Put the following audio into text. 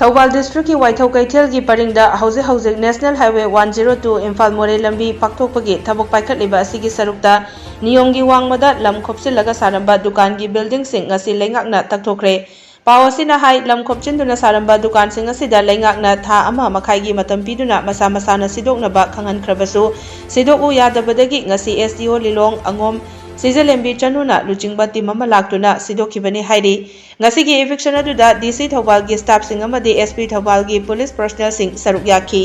Thoubal district की वाइथौ कैथेल की परिंगदा हौजिक national highway 102 Imphal मोरे लंबी पाक्थोकपगी थबक पाइखटलिबा असिगी सरुकता नियमगी वांगमदा लम खोपचिल्लगा सारंबा दुकान की बिल्डिंग सिंग ngasi लेंगाकना तकथोखरे पाव असिना हाई लम खोपचिंदुना सारंबा दुकान सिंग असिदा लेंगाकना था अमा मखाईगी मतम पीदुना मसा मसाना सिदोकनबा खंगनख्रबसु सिदोकउ यादबदगी ngasi SDO लिलोंग अंगोम सिजलेंबी चनुना लुचिंगबा टीम अमा लाक्तुना सिदोखिबनी हाइरी ngasi eviction aduda DC Thoubal की स्टाफ सिंग अमदी SP थौबाल की पुलिस पर्सनल सिंग सरुक याखी।